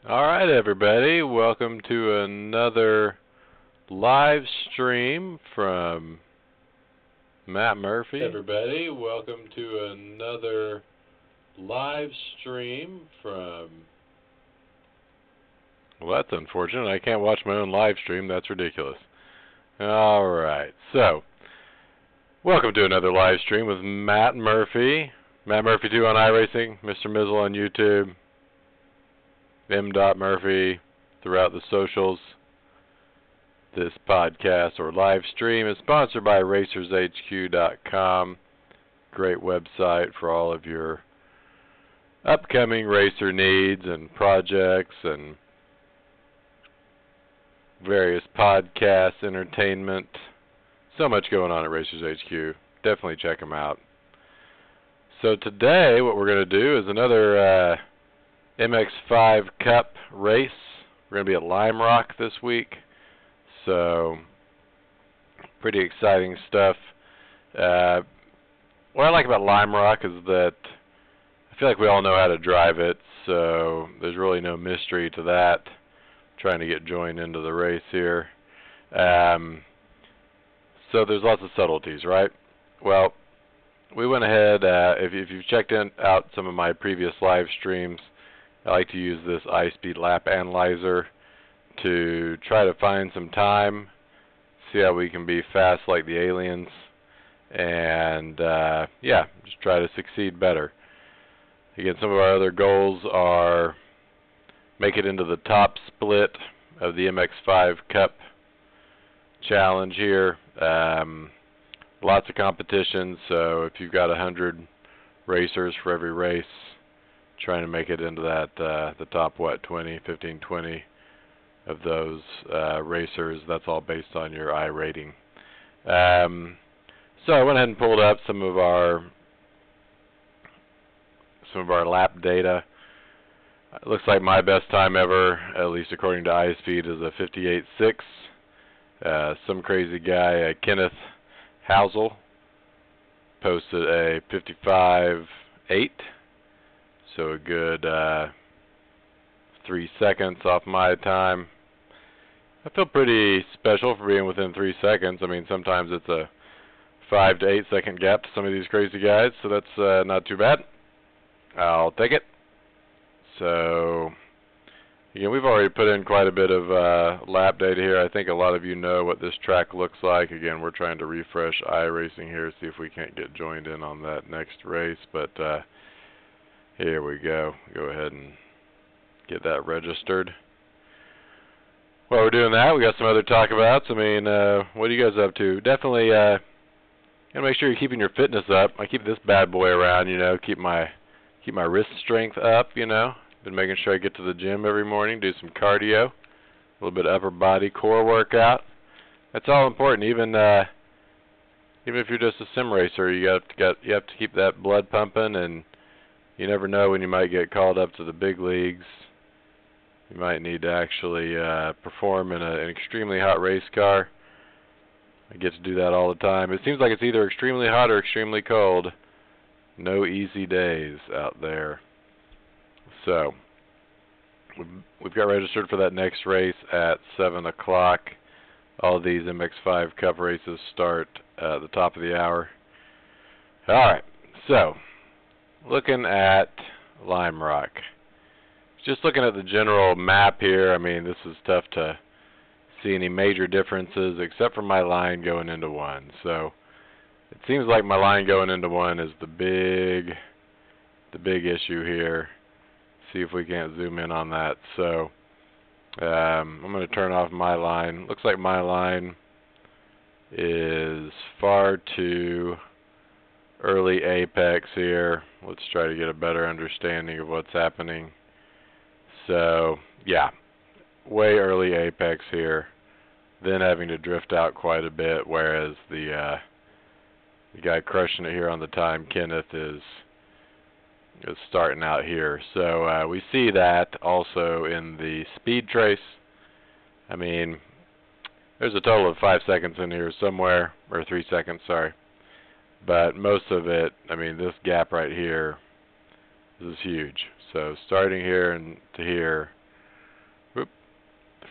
Alright everybody, welcome to another live stream from Matt Murphy. Everybody, welcome to another live stream from... Well, that's unfortunate. I can't watch my own live stream. That's ridiculous. Alright, so, welcome to another live stream with Matt Murphy. Matt Murphy2 on iRacing, Mr. Mizzle on YouTube. M.Murphy throughout the socials. This podcast or live stream is sponsored by RacersHQ.com. Great website for all of your upcoming racer needs and projects and various podcasts, entertainment. So much going on at Racers HQ. Definitely check them out. So today what we're going to do is another MX5 Cup race. We're going to be at Lime Rock this week, so pretty exciting stuff. What I like about Lime Rock is that I feel like we all know how to drive it, so there's really no mystery to that. Trying to get joined into the race here. So there's lots of subtleties, right? Well, we went ahead, if you've checked out some of my previous live streams, I like to use this iSpeed lap analyzer to try to find some time, see how we can be fast like the aliens, and yeah, just try to succeed better. Again, some of our other goals are make it into the top split of the MX5 Cup challenge here. Lots of competition, so if you've got 100 racers for every race, trying to make it into that the top 15, 20 of those racers. That's all based on your iRating. So I went ahead and pulled up some of our lap data. It looks like my best time ever, at least according to iSpeed, is a 58.6. Some crazy guy, Kenneth Housel, posted a 55.8. So a good 3 seconds off my time. I feel pretty special for being within 3 seconds. I mean, sometimes it's a 5 to 8 second gap to some of these crazy guys, so that's not too bad. I'll take it. So, again, we've already put in quite a bit of lap data here. I think a lot of you know what this track looks like. Again, we're trying to refresh iRacing here, see if we can't get joined in on that next race, but here we go. Go ahead and get that registered. While we're doing that, we got some other talk abouts. I mean, what are you guys up to? Definitely gotta make sure you're keeping your fitness up. I keep this bad boy around, you know, keep my wrist strength up, you know. Been making sure I get to the gym every morning, do some cardio, a little bit of upper body core workout. That's all important. Even if you're just a sim racer, you have to keep that blood pumping, and you never know when you might get called up to the big leagues. You might need to actually perform in an extremely hot race car. I get to do that all the time. It seems like it's either extremely hot or extremely cold. No easy days out there. So, we've got registered for that next race at 7 o'clock. All of these MX5 Cup races start at the top of the hour. Alright, so looking at Lime Rock. Just looking at the general map here, I mean, this is tough to see any major differences except for my line going into 1. So it seems like my line going into 1 is the big issue here. See if we can't zoom in on that. So I'm going to turn off my line. Looks like my line is far too early apex here. Let's try to get a better understanding of what's happening. So, yeah, way early apex here, then having to drift out quite a bit, whereas the guy crushing it here on the time, Kenneth, is starting out here. So we see that also in the speed trace. I mean, there's a total of 5 seconds in here somewhere, or 3 seconds, sorry. But most of it, I mean, this gap right here, this is huge. So starting here and to here,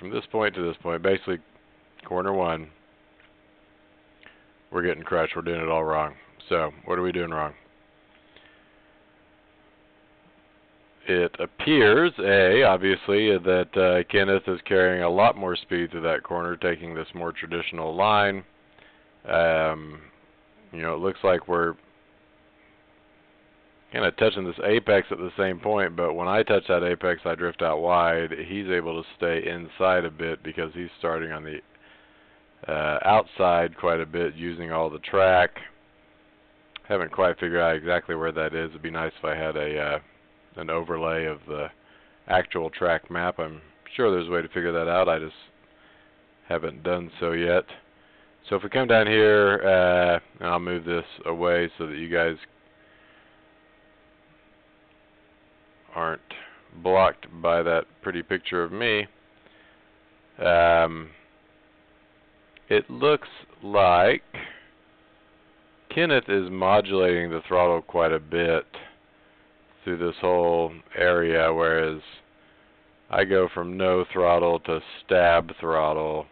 from this point to this point, basically corner 1, we're getting crushed. We're doing it all wrong. So what are we doing wrong? It appears, obviously, that Kenneth is carrying a lot more speed through that corner, taking this more traditional line. You know, it looks like we're kind of touching this apex at the same point, but when I touch that apex, I drift out wide. He's able to stay inside a bit because he's starting on the outside quite a bit, using all the track. Haven't quite figured out exactly where that is. It'd be nice if I had an overlay of the actual track map. I'm sure there's a way to figure that out. I just haven't done so yet. So if we come down here, and I'll move this away so that you guys aren't blocked by that pretty picture of me. It looks like Kenneth is modulating the throttle quite a bit through this whole area, whereas I go from no throttle to stab throttle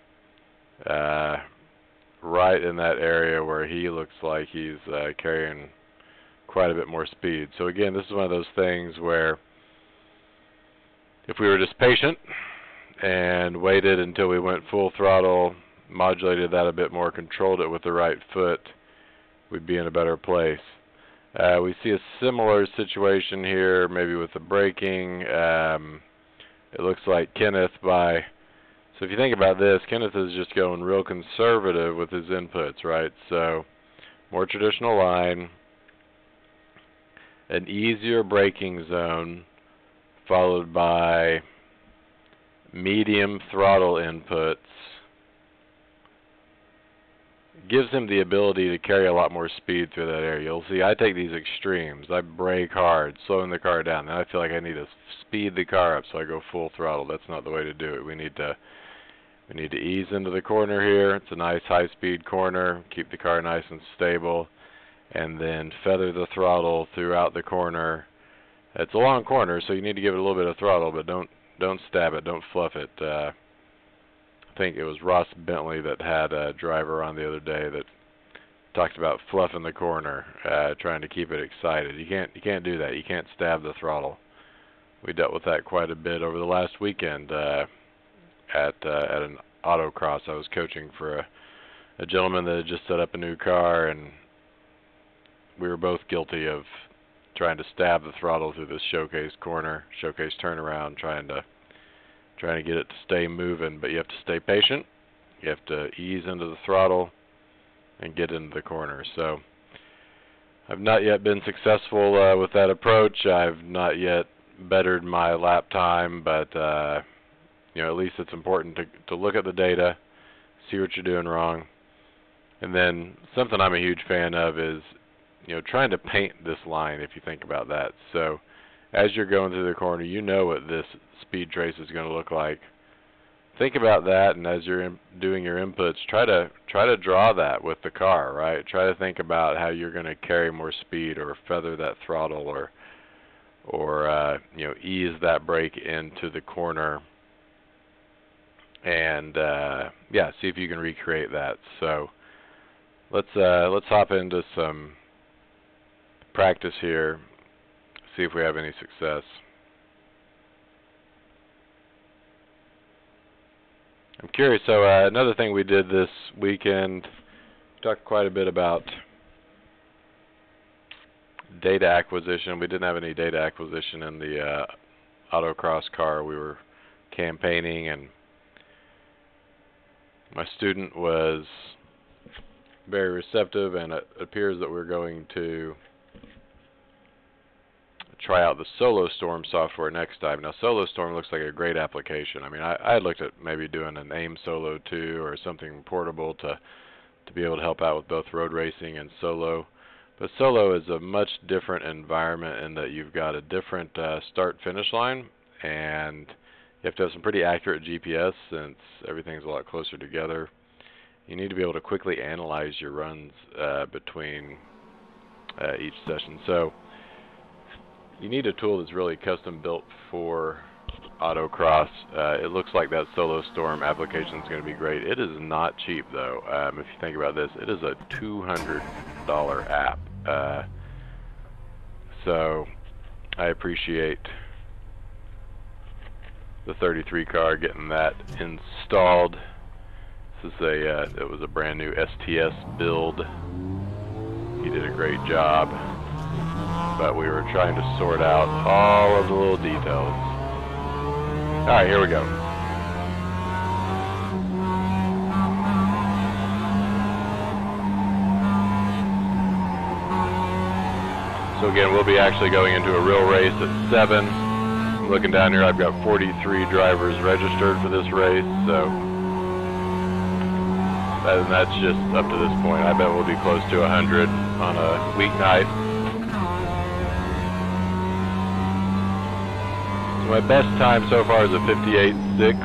right in that area where he looks like he's carrying quite a bit more speed. So again, this is one of those things where if we were just patient and waited until we went full throttle, modulated that a bit more, controlled it with the right foot, we'd be in a better place. We see a similar situation here, maybe with the braking. It looks like Kenneth so if you think about this, Kenneth is just going real conservative with his inputs, right? So more traditional line, an easier braking zone, followed by medium throttle inputs. Gives him the ability to carry a lot more speed through that area. You'll see I take these extremes. I brake hard, slowing the car down. Then I feel like I need to speed the car up, so I go full throttle. That's not the way to do it. We need to ease into the corner here. It's a nice high-speed corner. Keep the car nice and stable, and then feather the throttle throughout the corner. It's a long corner, so you need to give it a little bit of throttle, but don't stab it, don't fluff it. I think it was Ross Bentley that had a driver on the other day that talked about fluffing the corner, trying to keep it excited. You can't do that. You can't stab the throttle. We dealt with that quite a bit over the last weekend at an autocross. I was coaching for a gentleman that had just set up a new car, and we were both guilty of trying to stab the throttle through this showcase corner, showcase turnaround, trying to get it to stay moving. But you have to stay patient. You have to ease into the throttle and get into the corner. So I've not yet been successful with that approach. I've not yet bettered my lap time, but you know, at least it's important to look at the data, see what you're doing wrong. And then something I'm a huge fan of is, you know, trying to paint this line, if you think about that. So as you're going through the corner, you know what this speed trace is going to look like. Think about that, and as you're doing your inputs, try to draw that with the car, right? Try to think about how you're going to carry more speed, or feather that throttle, or you know, ease that brake into the corner, and yeah, see if you can recreate that. So let's hop into some practice here, see if we have any success. I'm curious, so another thing we did this weekend, we talked quite a bit about data acquisition. We didn't have any data acquisition in the autocross car. We were campaigning, and my student was very receptive, and it appears that we're going to try out the SoloStorm software next time. Now, SoloStorm looks like a great application. I mean, I had looked at maybe doing an AIM Solo 2 or something portable to be able to help out with both road racing and solo. But solo is a much different environment in that you've got a different start-finish line, and you have to have some pretty accurate GPS since everything's a lot closer together. You need to be able to quickly analyze your runs between each session. So you need a tool that's really custom built for autocross. It looks like that Solo Storm application is going to be great. It is not cheap though. If you think about this, it is a $200 app. So I appreciate the 33 car getting that installed. This is it was a brand new STS build. He did a great job, but we were trying to sort out all of the little details. Alright, here we go. So again, we'll be actually going into a real race at 7. I'm looking down here, I've got 43 drivers registered for this race, so that's just up to this point. I bet we'll be close to 100 on a weeknight. So my best time so far is a 58.6.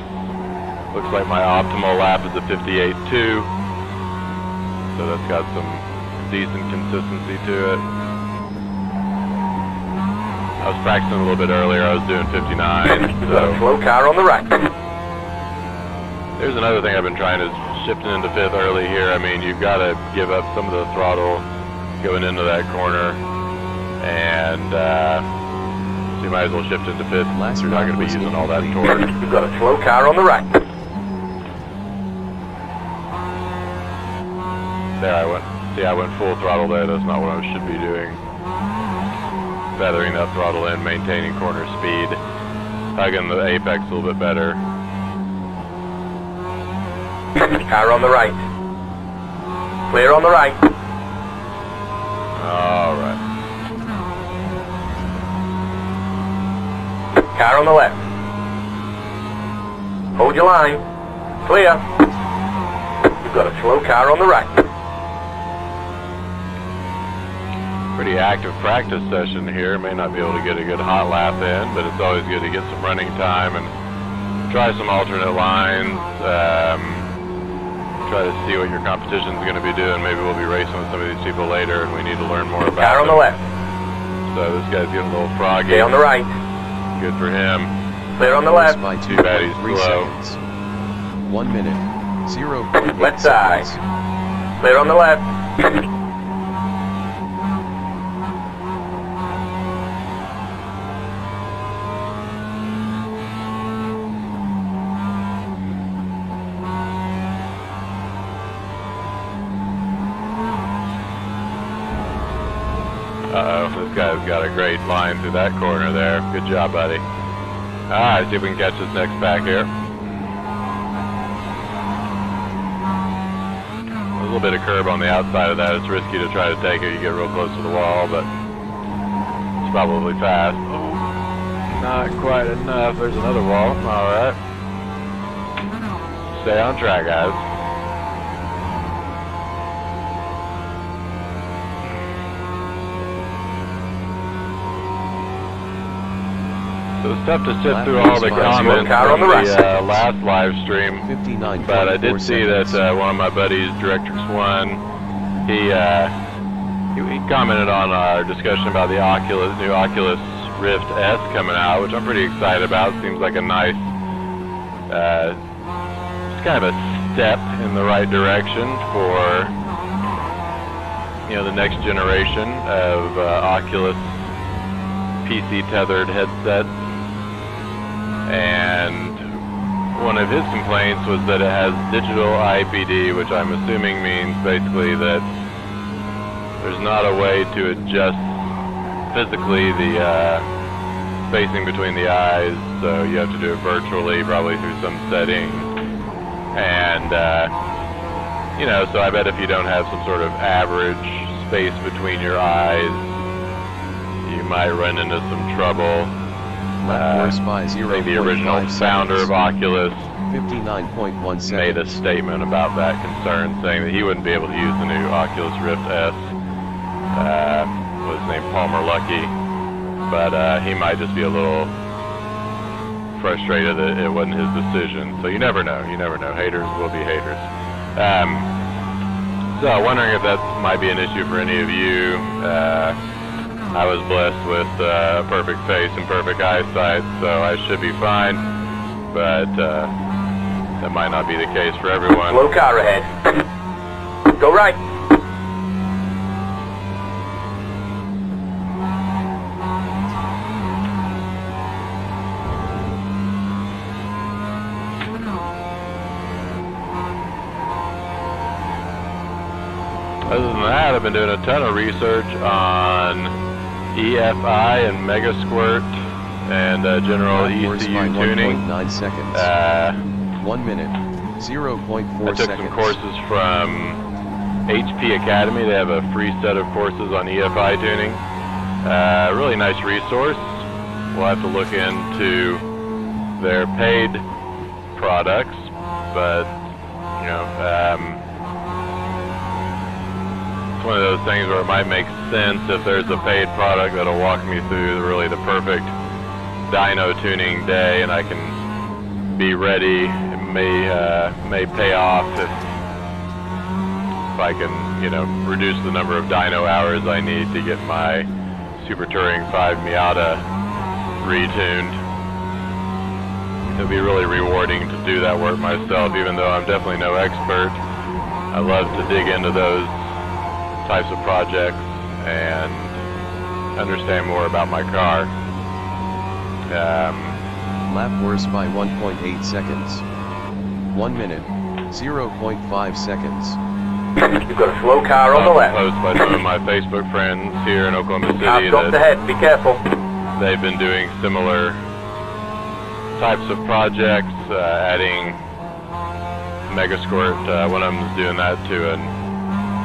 Looks like my optimal lap is a 58.2. So that's got some decent consistency to it. I was practicing a little bit earlier. I was doing 59. So slow car on the right. There's another thing I've been trying to shifting into 5th early here. I mean, you've got to give up some of the throttle going into that corner, and so you might as well shift into 5th. You're not going to be using all that torque. You've got a slow car on the right. There I went. See, I went full throttle there. That's not what I should be doing. Feathering that throttle in, maintaining corner speed, hugging the apex a little bit better. Car on the right. Clear on the right. Alright. Car on the left. Hold your line. Clear. You've got a slow car on the right. Pretty active practice session here. May not be able to get a good hot lap in, but it's always good to get some running time and try some alternate lines. Try to see what your competition's going to be doing. Maybe we'll be racing with some of these people later, and we need to learn more about car on them. the left. So this guy's getting a little froggy. Stay on the right. Good for him. Clear on the left. Too bad he's slow. 1 minute. 0.8 left side. Clear on the left. Uh-oh, this guy's got a great line through that corner there. Good job, buddy. Alright, see if we can catch this next pack here. A little bit of curb on the outside of that. It's risky to try to take it. You get real close to the wall, but it's probably fast. Oh, not quite enough. There's another wall. Alright. Stay on track, guys. So it's tough to sit through all the comments from the last live stream, but I did see that one of my buddies, Directrix 1, he commented on our discussion about the new Oculus Rift S coming out, which I'm pretty excited about. Seems like a nice, it's kind of a step in the right direction for, you know, the next generation of Oculus PC tethered headsets. And one of his complaints was that it has digital IPD, which I'm assuming means basically that there's not a way to adjust physically the spacing between the eyes, so you have to do it virtually, probably through some setting. And you know, so I bet if you don't have some sort of average space between your eyes, you might run into some trouble. The original founder of Oculus 59.1 made a statement about that concern, saying that he wouldn't be able to use the new Oculus Rift S. Was named Palmer Lucky, but he might just be a little frustrated that it wasn't his decision. So you never know. You never know. Haters will be haters. So wondering if that might be an issue for any of you. I was blessed with a perfect face and perfect eyesight, so I should be fine, but that might not be the case for everyone. Slow car ahead. Go right. Other than that, I've been doing a ton of research on EFI and Mega Squirt and general ECU tuning. 1.9 seconds. 1 minute, 0.4 I took seconds. some courses from HP Academy. They have a free set of courses on EFI tuning. Really nice resource. We'll have to look into their paid products, but you know, it's one of those things where it might make sense if there's a paid product that'll walk me through really the perfect dyno tuning day, and I can be ready. It may pay off if I can, you know, reduce the number of dyno hours I need to get my Super Touring 5 Miata retuned. It'll be really rewarding to do that work myself, even though I'm definitely no expert. I love to dig into those types of projects and understand more about my car. Lap worse by 1.8 seconds. 1 minute, 0.5 seconds. You've got a slow car on the left. Post by some of my Facebook friends here in Oklahoma City I've dropped ahead. Be careful. they've been doing similar types of projects, adding Mega Squirt. One of them is doing that to an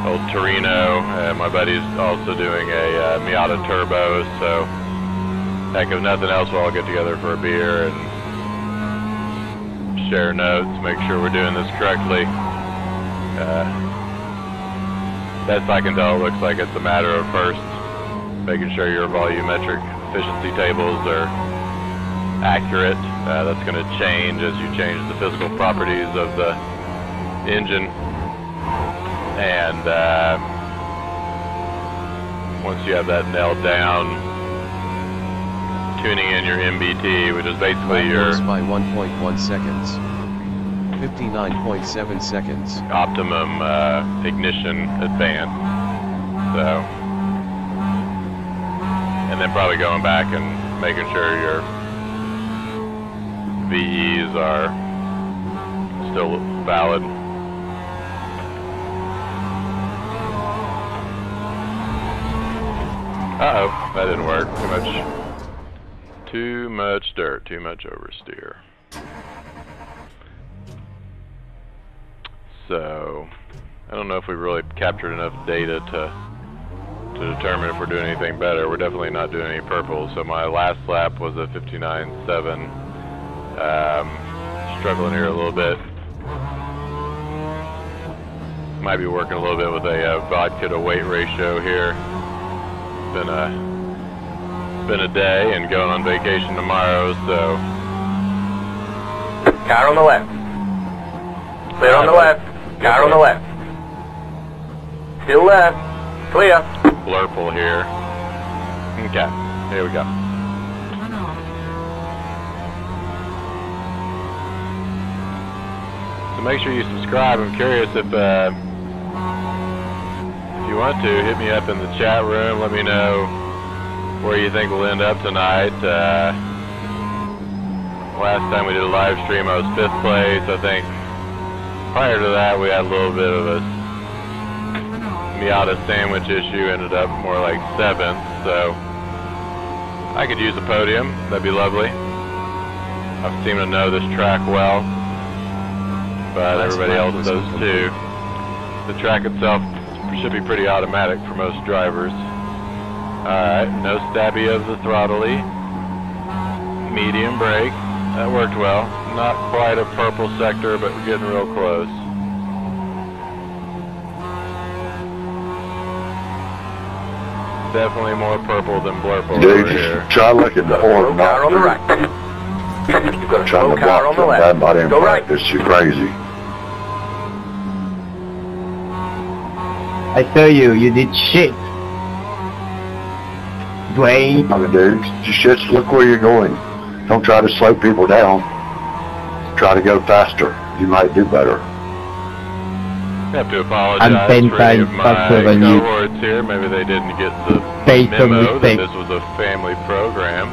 old Torino. My buddy's also doing a Miata Turbo, so heck, if nothing else, we'll all get together for a beer and share notes, make sure we're doing this correctly. Best I can tell, it looks like it's a matter of first making sure your volumetric efficiency tables are accurate. That's going to change as you change the physical properties of the engine. And once you have that nailed down, tuning in your MBT, which is basically your by 1.1 seconds. 59.7 seconds. optimum ignition advance. So, and then probably going back and making sure your VEs are still valid. Uh-oh, that didn't work. Too much dirt, too much oversteer. So, I don't know if we really captured enough data to determine if we're doing anything better. We're definitely not doing any purple. So my last lap was a 59.7. Struggling here a little bit. Might be working a little bit with a vodka to weight ratio here. Been a day and going on vacation tomorrow, so. Car on the left. Clear on the left. Car on the left. Still there. Clear. Blurple here. Okay, here we go. So make sure you subscribe. I'm curious if you want to, hit me up in the chat room. Let me know where you think we'll end up tonight. Last time we did a live stream, I was 5th place. I think prior to that, we had a little bit of a Miata sandwich issue. Ended up more like 7th. So I could use a podium. That'd be lovely. I seem to know this track well, but everybody else does too. The track itself should be pretty automatic for most drivers. Alright, no stabby of the throttly. Medium brake. That worked well. Not quite a purple sector, but we're getting real close. Definitely more purple than blurple over here. Try looking the horn. Car on the right. You've got a slow car on the left. Go right. It's too crazy. I tell you, you did shit. Dwayne. Dude, just look where you're going. Don't try to slow people down. Try to go faster. You might do better. I have to apologize I'm 10 for any of times my faster than you. cohorts here. Maybe they didn't get the Face some memo that mistake. this was a family program.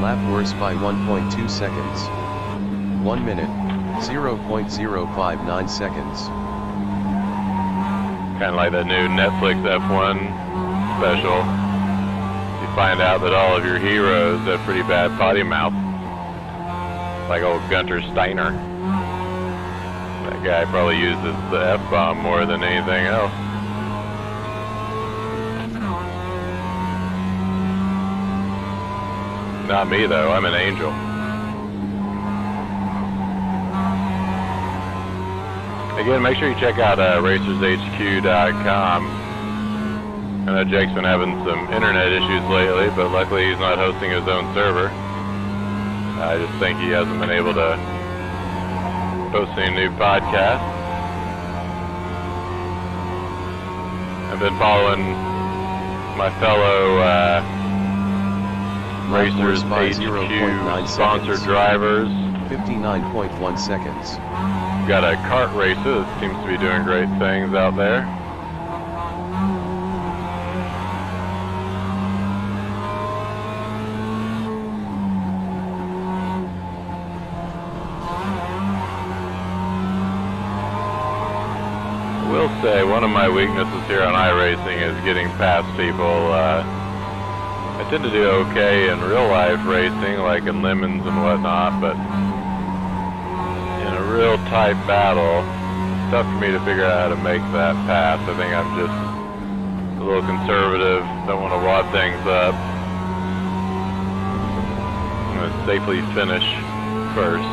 Lap worse by 1.2 seconds. 1 minute, 0.059 seconds. Kind of like that new Netflix F1 special. You find out that all of your heroes have pretty bad potty mouth. Like old Gunter Steiner. That guy probably uses the F-bomb more than anything else. Not me though, I'm an angel. Again, make sure you check out racershq.com. I know Jake's been having some internet issues lately, but luckily he's not hosting his own server. I just think he hasn't been able to post any new podcasts. I've been following my fellow Racers HQ sponsored drivers. 59.1 seconds. Got a kart racer that seems to be doing great things out there. I will say one of my weaknesses here on iRacing is getting past people. I tend to do okay in real life racing, like in lemons and whatnot, but in a real tight battle, it's tough for me to figure out how to make that pass. I think I'm just a little conservative, don't want to wad things up. I'm going to safely finish first.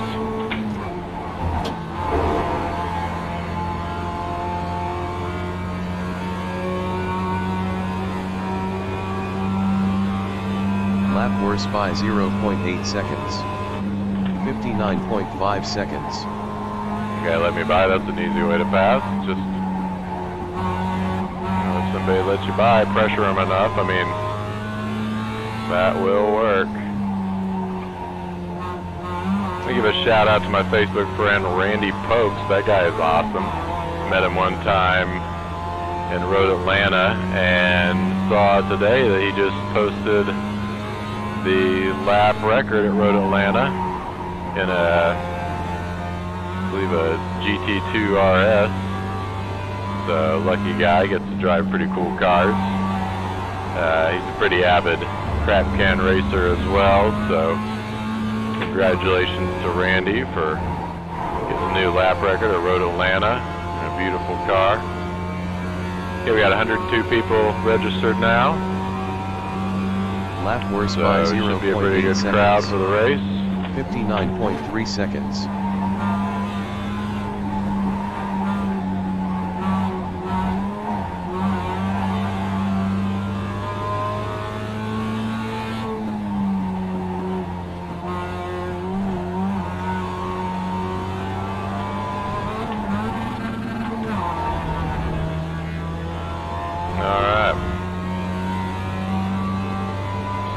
Lap worse by 0.8 seconds. 59.5 seconds. Okay, let me by. That's an easy way to pass. Just, if somebody lets you by, pressure them enough. I mean, that will work. Let me give a shout out to my Facebook friend Randy Pokes. That guy is awesome. Met him one time in Road Atlanta and saw today that he just posted the lap record at Road Atlanta in I believe a GT2 RS. So lucky guy, gets to drive pretty cool cars. He's a pretty avid crap can racer as well, so congratulations to Randy for getting a new lap record at Road Atlanta in a beautiful car. Okay, we got 102 people registered now. Lap worse So by it 0.8 should be a pretty good seconds. crowd for the race. 59.3 seconds.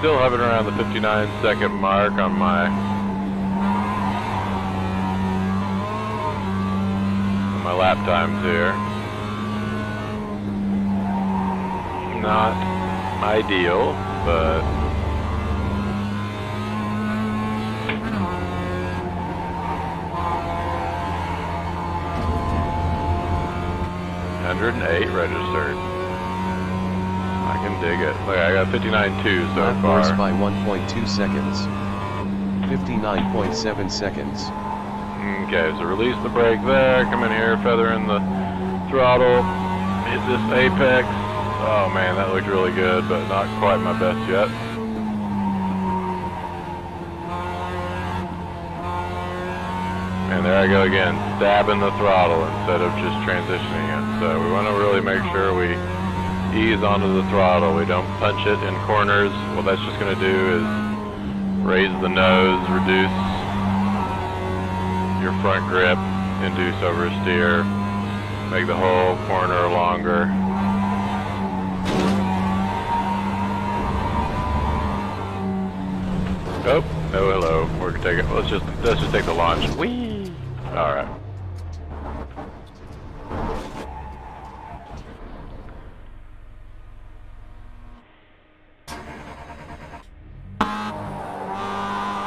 Still hovering around the 59-second mark on my lap times here. Not ideal, but $108 registered. I can dig it. Look, I got 59.2 so Lap far. worse by 1.2 seconds. 59.7 seconds. Okay, so release the brake there, come in here, feather in the throttle, hit this apex. Oh man, that looked really good, but not quite my best yet. And there I go again, stabbing the throttle instead of just transitioning it. So we want to really make sure we ease onto the throttle. We don't punch it in corners. What that's just going to do is raise the nose, reduce your front grip, induce oversteer, Make the whole corner longer. Oh, no, hello. We're gonna take it. Let's just take the launch. Whee! All right.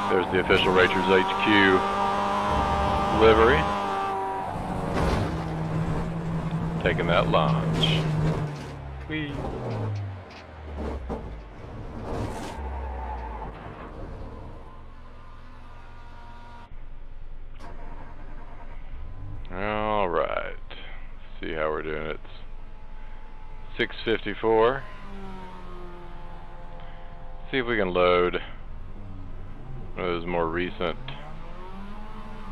There's the official Racers HQ livery. Taking that launch. Whee! All right. See how we're doing. It's 6:54. See if we can load one of those more recent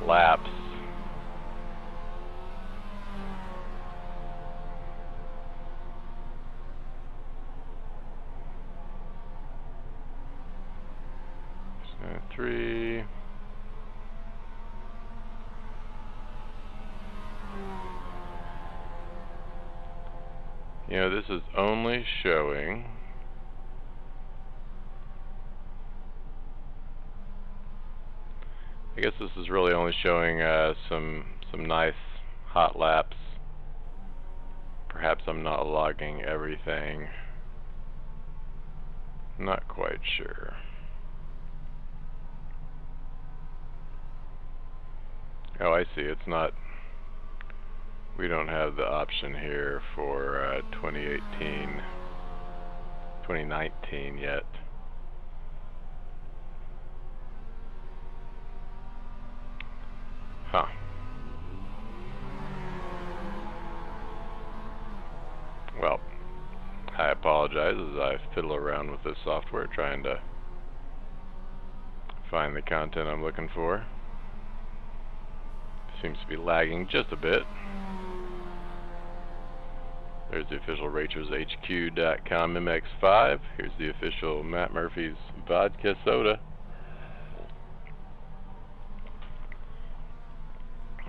laps. So 3. You know, this is only showing I guess this is really only showing some nice hot laps. Perhaps I'm not logging everything. Not quite sure. Oh, I see. It's not. We don't have the option here for 2019 yet. Huh. Well, I apologize as I fiddle around with this software trying to find the content I'm looking for. Seems to be lagging just a bit. There's the official RacersHQ.com MX5. Here's the official Matt Murphy's vodka soda.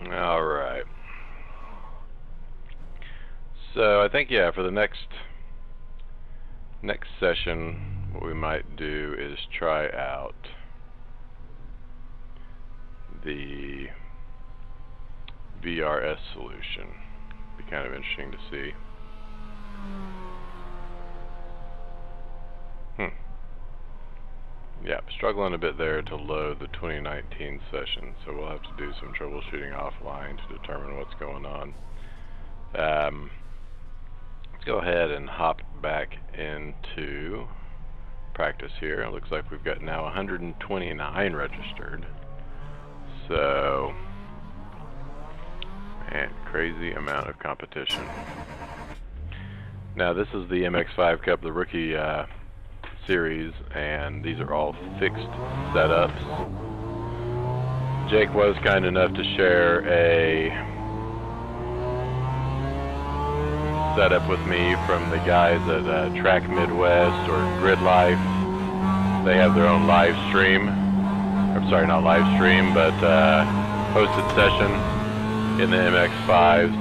Alright. So I think, yeah, for the next session, what we might do is try out the VRS solution. Be kind of interesting to see. Yeah, struggling a bit there to load the 2019 session, so we'll have to do some troubleshooting offline to determine what's going on. Let's go ahead and hop back into practice here. It looks like we've got now 129 registered. So, man, crazy amount of competition. Now this is the MX5 Cup, the rookie series, and these are all fixed setups. Jake was kind enough to share a setup with me from the guys at Track Midwest or Grid Life. They have their own live stream. I'm sorry, not live stream, but hosted session in the MX5s,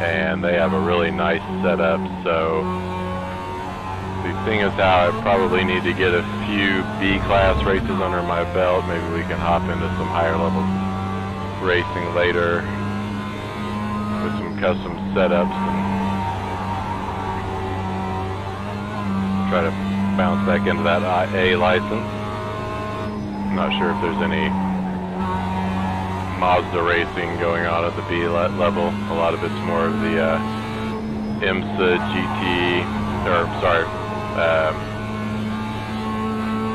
and they have a really nice setup. So seeing as how I probably need to get a few B-class races under my belt, maybe we can hop into some higher level racing later with some custom setups and try to bounce back into that A license. I'm not sure if there's any Mazda racing going on at the B level. A lot of it's more of the IMSA GT, or sorry,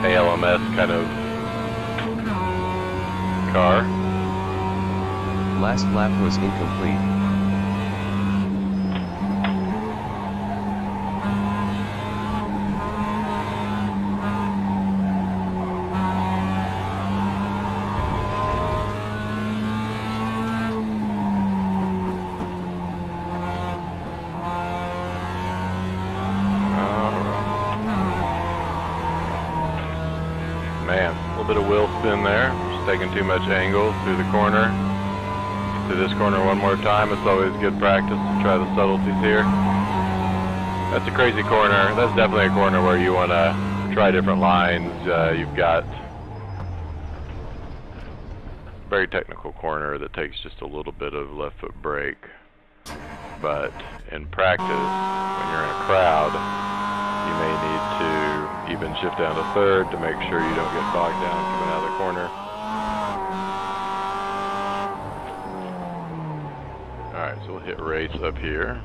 ALMS kind of car. Last lap was incomplete. Man, a little bit of wheel spin there. Just taking too much angle through the corner. to this corner one more time. It's always good practice to try the subtleties here. That's a crazy corner. That's definitely a corner where you want to try different lines. You've got a very technical corner that takes just a little bit of left foot brake. But in practice, when you're in a crowd, you may need to even shift down to third to make sure you don't get bogged down coming out of the corner. Alright, so we'll hit race up here.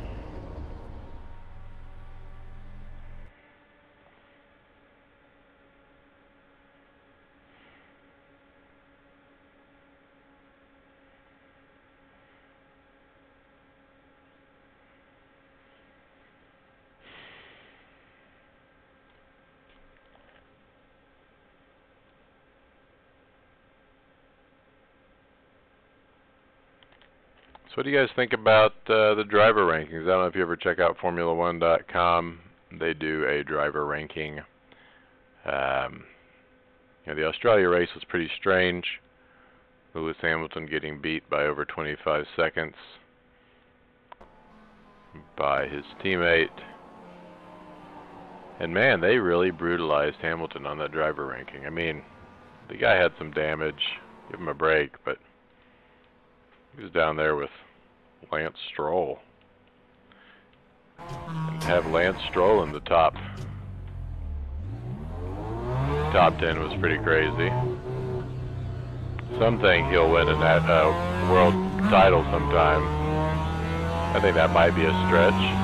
So what do you guys think about the driver rankings? I don't know if you ever check out Formula1.com. They do a driver ranking. You know, the Australia race was pretty strange. Lewis Hamilton getting beat by over 25 seconds by his teammate. And man, they really brutalized Hamilton on that driver ranking. I mean, the guy had some damage. Give him a break, but he was down there with Lance Stroll. And to have Lance Stroll in the top 10 was pretty crazy. Some think he'll win in that world title sometime. I think that might be a stretch.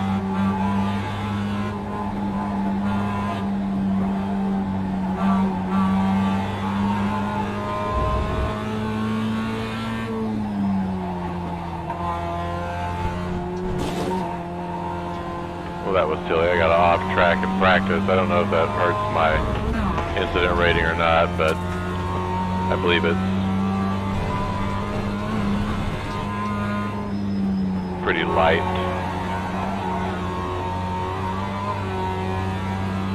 Well, that was silly. I got off track in practice. I don't know if that hurts my incident rating or not, but I believe it's pretty light.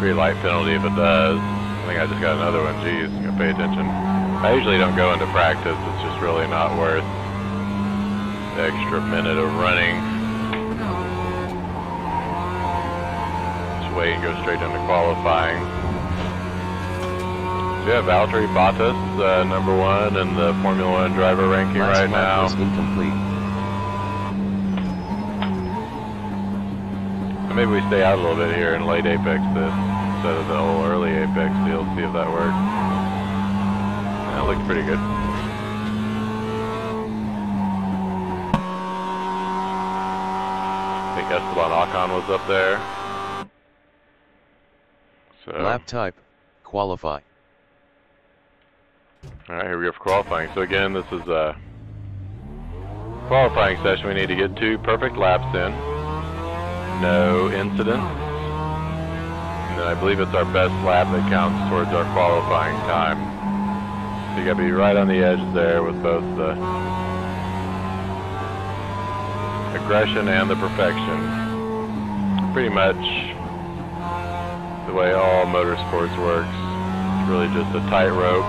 Pretty light penalty if it does. I think I just got another one. Geez, you gotta pay attention. I usually don't go into practice. It's just really not worth the extra minute of running. Wait and go straight into qualifying. So yeah, Valtteri Bottas, number 1 in the Formula 1 driver ranking right now. Was incomplete. So maybe we stay out a little bit here in late Apex this instead of the whole early Apex deal. See if that works. That looked pretty good. I think Esteban Ocon was up there. So. Lap type, qualify. Alright, here we go for qualifying. So again, this is a qualifying session. We need to get 2 perfect laps in. No incidents. And then I believe it's our best lap that counts towards our qualifying time. So you gotta be right on the edge there with both the aggression and the perfection. Pretty much the way all motorsports works. It's really just a tightrope.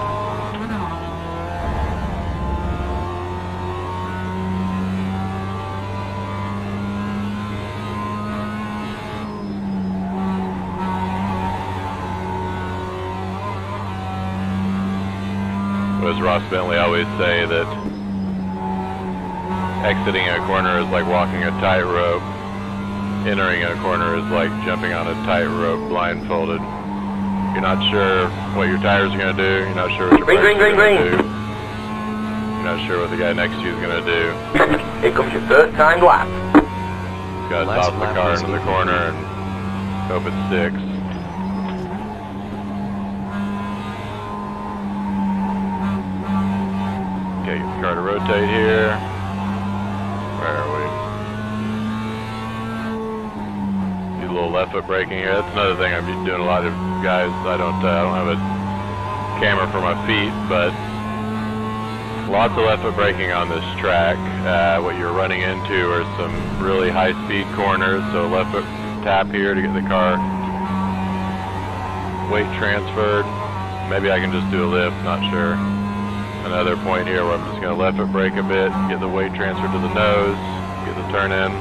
As Ross Bentley always say, that exiting a corner is like walking a tightrope. Entering a corner is like jumping on a tightrope blindfolded. You're not sure what your tires are going to do. You're not sure what your brakes are going to do. You're not sure what the guy next to you is going to do. Here comes your third time lap. You've got to toss the car into the corner and hope it sticks. Okay, get the car to rotate here. Where are we? A little left foot braking here. That's another thing I'm doing a lot of, guys. I don't have a camera for my feet, but lots of left foot braking on this track. What you're running into are some really high speed corners, so left foot tap here to get the car weight transferred. Maybe I can just do a lift, not sure. another point here where I'm just going to left foot brake a bit, get the weight transfer to the nose, get the turn in,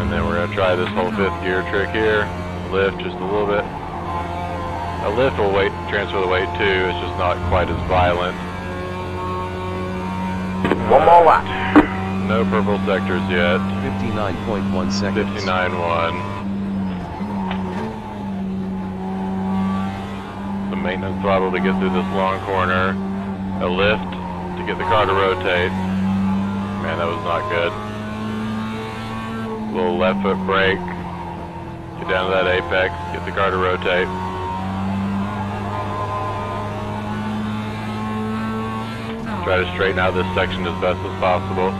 and then we're going to try this whole 5th gear trick here. Lift just a little bit. A lift will transfer the weight too, it's just not quite as violent. One more lap. No purple sectors yet. 59.1 seconds. 59.1. The maintenance throttle to get through this long corner. A lift to get the car to rotate. Man, that was not good. Little left foot brake. Get down to that apex, get the car to rotate. Try to straighten out this section as best as possible.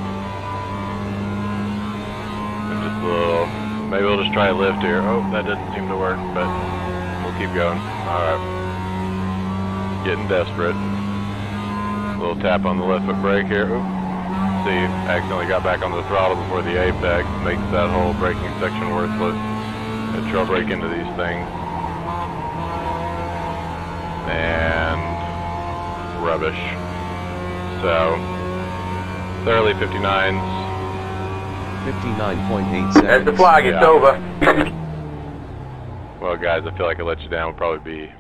And just a little, maybe we'll just try a lift here. Oh, that didn't seem to work, but we'll keep going. Alright. Getting desperate. A little tap on the left foot brake here. Oops. See, accidentally got back on the throttle before the apex. Makes that whole braking section worthless. And trail brake into these things. And rubbish. So, thoroughly 59s. 59.8 seconds. There's the flag, it's over. Well, guys, I feel like I let you down. We'll probably be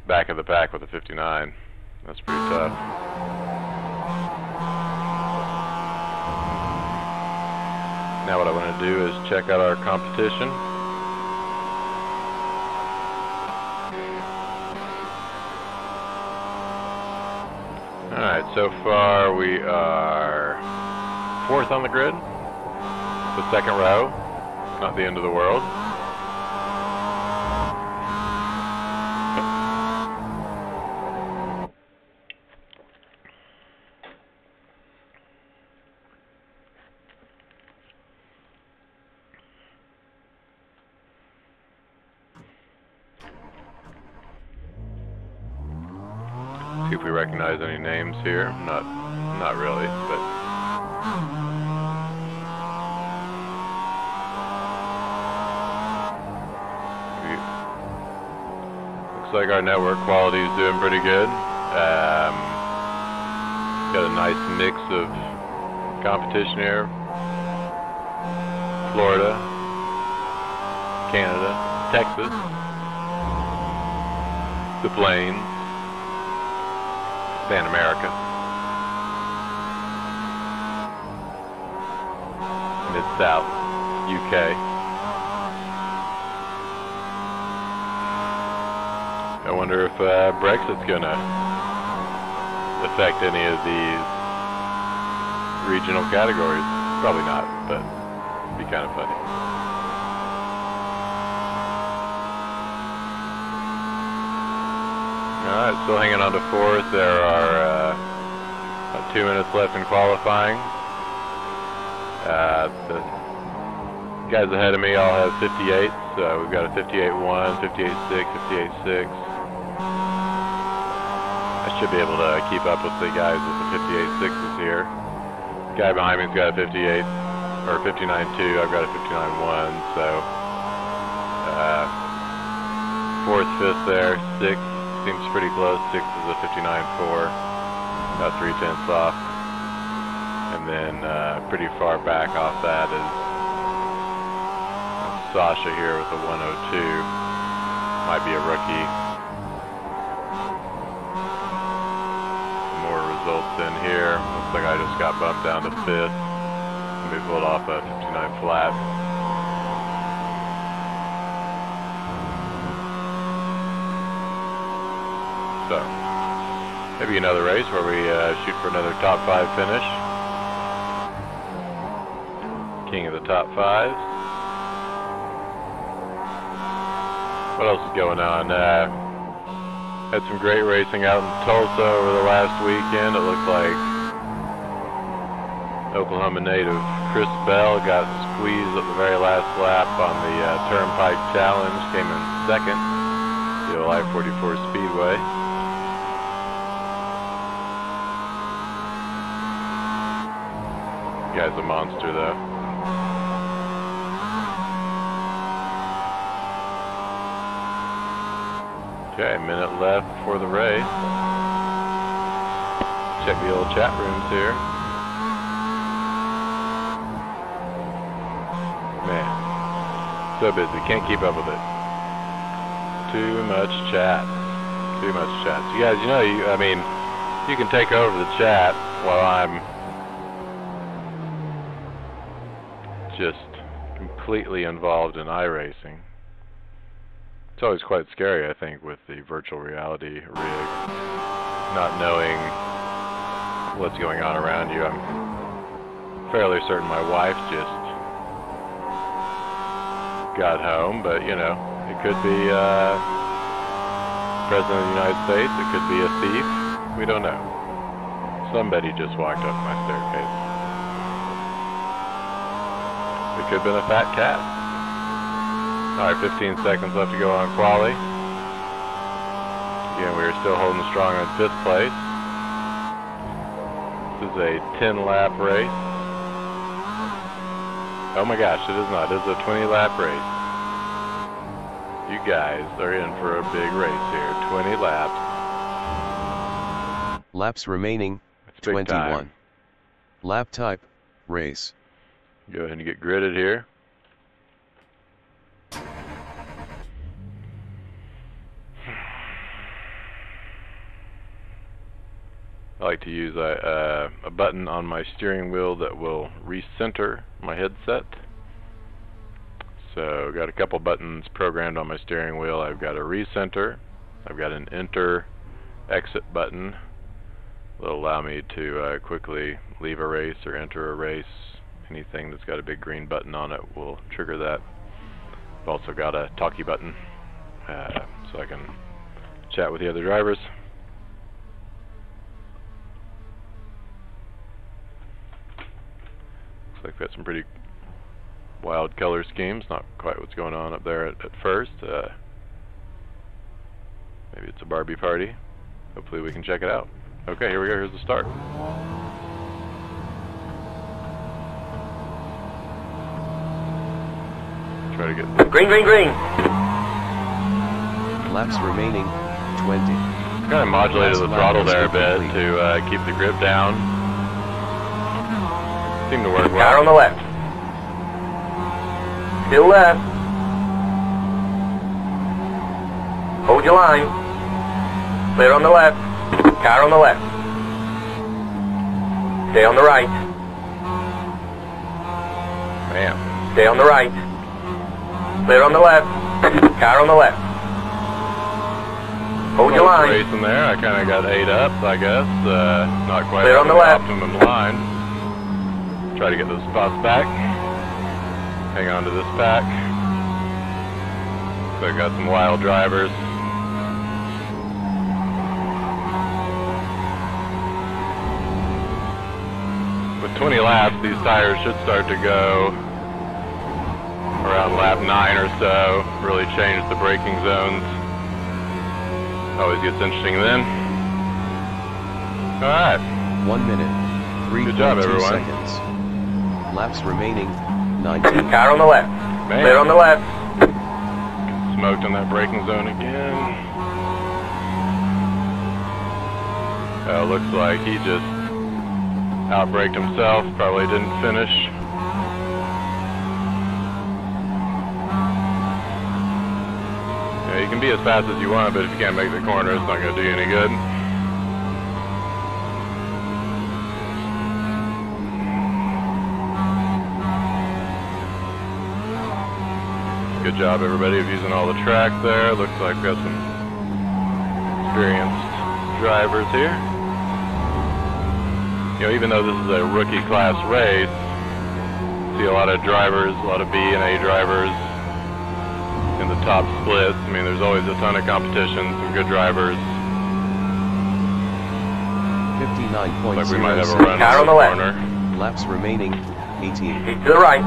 back of the pack with a 59. That's pretty tough. Now what I want to do is check out our competition. Alright, so far we are 4th on the grid. The 2nd row. Not the end of the world. See if we recognize any names here. Not really, but looks like our network quality is doing pretty good. Got a nice mix of competition here. Florida, Canada, Texas, the Plains, Pan America, Mid-South, UK. I wonder if Brexit's gonna affect any of these regional categories. Probably not, but it'd be kind of funny. Alright, still hanging on to 4th. There are about 2 minutes left in qualifying. The guys ahead of me all have 58, so we've got a 58.1, 58.6, 58.6. I should be able to keep up with the guys with the 58.6s here. The guy behind me's got a 58, or 59.2, I've got a 59.1, so 4th, 5th there, 6th. Seems pretty close. 6th is a 59.4, about 3/10 off. And then pretty far back off that is Sasha here with a 102. Might be a rookie. Some more results in here. Looks like I just got bumped down to 5th. Maybe pulled off a 59 flat. So, maybe another race where we shoot for another top 5 finish. King of the top 5s. What else is going on? Had some great racing out in Tulsa over the last weekend. It looked like Oklahoma native Chris Bell got squeezed at the very last lap on the Turnpike Challenge. Came in 2nd. The old I-44 Speedway. Guy's a monster, though. Okay, a minute left before the race. Check the old chat rooms here. Man, so busy, can't keep up with it. Too much chat. Too much chat. So you guys, you know, I mean, you can take over the chat while I'm just completely involved in iRacing. It's always quite scary, I think, with the virtual reality rig, not knowing what's going on around you. I'm fairly certain my wife just got home, but you know, it could be President of the United States, it could be a thief, we don't know. Somebody just walked up my staircase. It could have been a fat cat. Alright, 15 seconds left to go on quali. Again, we are still holding strong on 5th place. This is a 10-lap race. Oh my gosh, it is not. It is a 20-lap race. You guys are in for a big race here. 20 laps. Laps remaining, 21. Time. Lap type, race. Go ahead and get gridded here. I like to use a button on my steering wheel that will recenter my headset. So got a couple buttons programmed on my steering wheel. I've got a recenter. I've got an enter exit button that'll allow me to quickly leave a race or enter a race. Anything that's got a big green button on it will trigger that. I've also got a talkie button so I can chat with the other drivers. Looks like we've got some pretty wild color schemes. Not quite what's going on up there at first. Maybe it's a Barbie party. Hopefully we can check it out. Okay, here we go. Here's the start. Try to get Green, green, green. Laps remaining, 20. kind of modulated the throttle there a bit to keep the grip down. Seemed to work well. Car on the left. Still left. Hold your line. Clear on the left. Car on the left. Stay on the right. Man. Stay on the right. Clear on the left. Car on the left. Hold your line. Racing there. I kind of got 8 up, I guess. Not quite Clear on the left. optimum line. Try to get those spots back. Hang on to this pack. So I got some wild drivers. With 20 laps, these tires should start to go around lap 9 or so. Really change the braking zones. Always gets interesting then. Alright. 1 minute, 3.2 seconds. Laps remaining, 19. Car on the left. Man. Clear on the left. Smoked on that braking zone again. Looks like he just outbraked himself. Probably didn't finish. Yeah, you can be as fast as you want, but if you can't make the corner, it's not going to do you any good. Good job, everybody, of using all the track there. Looks like we've got some experienced drivers here. You know, even though this is a rookie class race, see a lot of drivers, a lot of B and A drivers in the top splits. I mean, there's always a ton of competition, some good drivers. 59.0 Like we might have a run Car on the left. corner. Laps remaining, 18. Keep to the right.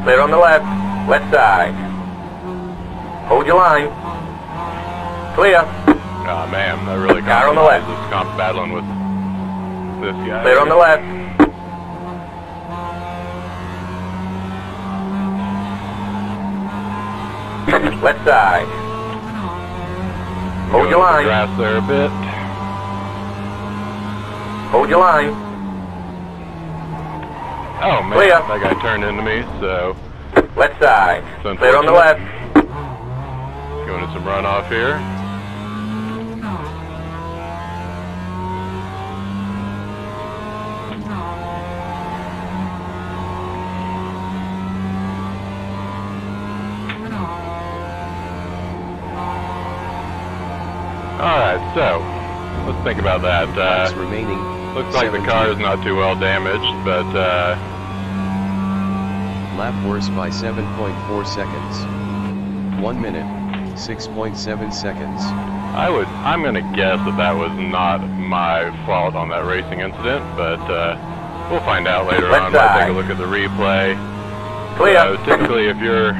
Clear on the left. Left side. Hold your line. Clear. Ah, man, that really Car on the left. compromises comp battling with this guy. Clear on the left. Left side. Hold your line. Grass there a bit. Hold your line. Oh man, Clear. that guy turned into me, so Left side. it's Clear on the unfortunate. left. Going to some runoff here. Alright, so let's think about that. Laps remaining. Looks like the 17. car is not too well damaged, but Lap worse by 7.4 seconds. 1 minute, 6.7 seconds. I'm gonna guess that was not my fault on that racing incident, but we'll find out later Left on when I take side. a look at the replay. Clear. So typically if you're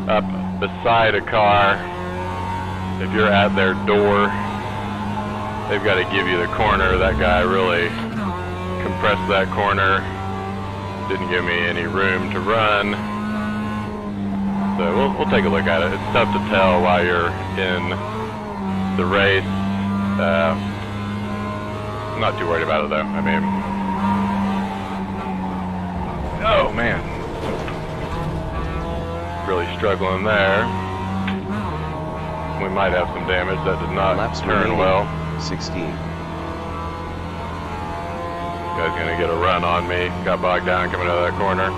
up beside a car, if you're at their door, they've got to give you the corner. That guy really compressed that corner, didn't give me any room to run. So we'll take a look at it. It's tough to tell while you're in the race. I'm not too worried about it though. I mean, oh man, really struggling there. We might have some damage. That did not Laps turn remaining. well. 16. Guy's gonna get a run on me. Got bogged down coming out of that corner.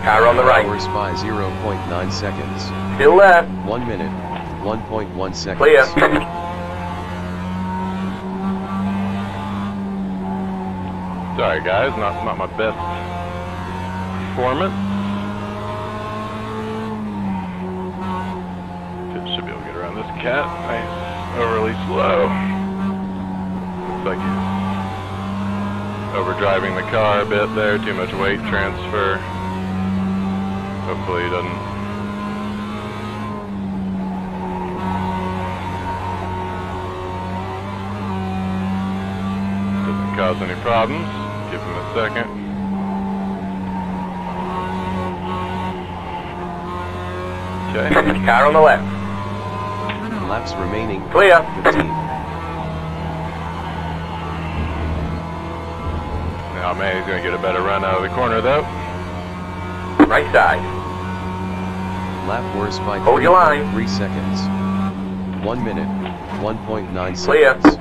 Car on the right. Worse by 0.9 seconds. Still left. 1 minute, 1.1 seconds. Clear. Sorry guys, not my best performance. Should be able to get around this cat. Nice, overly slow. Looks like he's overdriving the car a bit there. Too much weight transfer. Hopefully he doesn't. Doesn't cause any problems. Give him a second. Okay. Car on the left. Laps remaining. Clear. 15. Now man, he's gonna get a better run out of the corner though. Right side. Lap worse by Hold your line. 3 seconds. 1 minute, 1.9 Clear. seconds.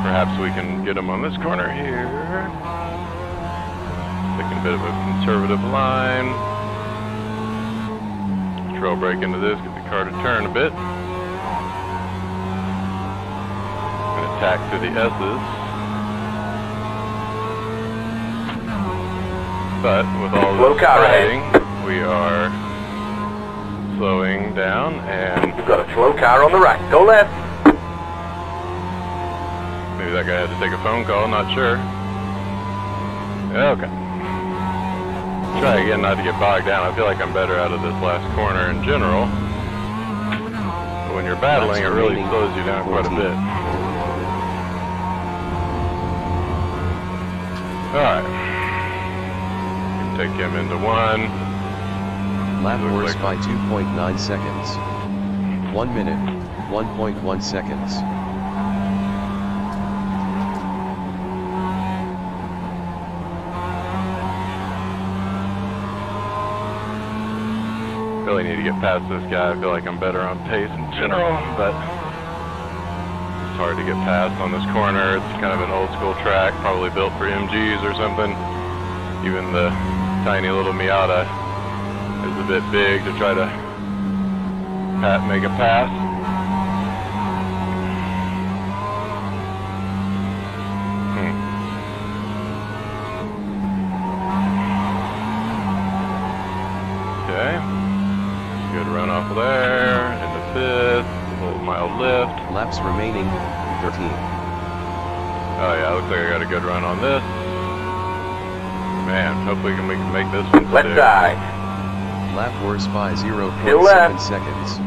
Perhaps we can get him on this corner here. Taking a bit of a conservative line. Trail brake into this, get the car to turn a bit. And attack to the S's. But with all Slow this car fighting, we are slowing down and You've got a slow car on the right. Go left. maybe that guy had to take a phone call, not sure. Okay. Try again not to get bogged down. I feel like I'm better out of this last corner in general. But when you're battling, it really slows you down quite a bit. Alright. Take him into one. Lap Looks worse like- by 2.9 seconds. 1 minute, 1.1 seconds. Really need to get past this guy. I feel like I'm better on pace in general, but it's hard to get past on this corner. It's kind of an old school track, probably built for MGs or something. Even the tiny little Miata is a bit big to try to make a pass. Okay. Good run off of there, into fifth, a little mild lift. Laps remaining, 13. Oh yeah, looks like I got a good run on this. Man, hopefully we can make this one Left stick. side. Lap worse by Still 0.7 left. seconds.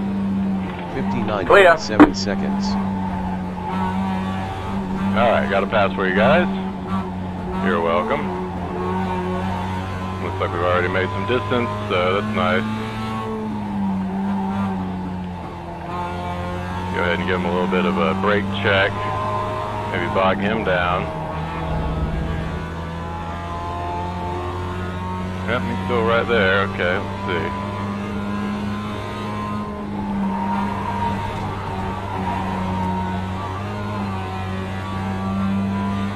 Clear. 59.7 seconds. Alright, got a pass for you guys. You're welcome. Looks like we've already made some distance, so that's nice. Go ahead and give him a little bit of a brake check. Maybe bog him down. Yep, he's still right there. Okay, let's see.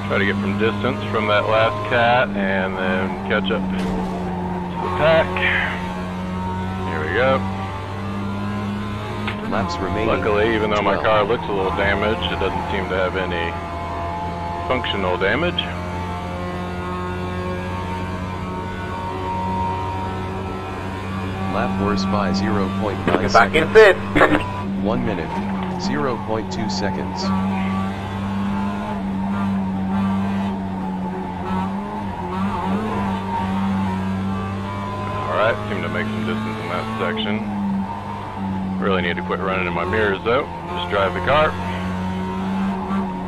Try to get from distance from that last cat and then catch up to the pack. Here we go. Laps remaining. Luckily, even though my 12. car looks a little damaged, it doesn't seem to have any functional damage. Lap worse by 0.9 Get seconds. back in fifth. 1 minute, 0.2 seconds. Alright, seem to make some distance in that section. Really need to quit running in my mirrors though. Just drive the car.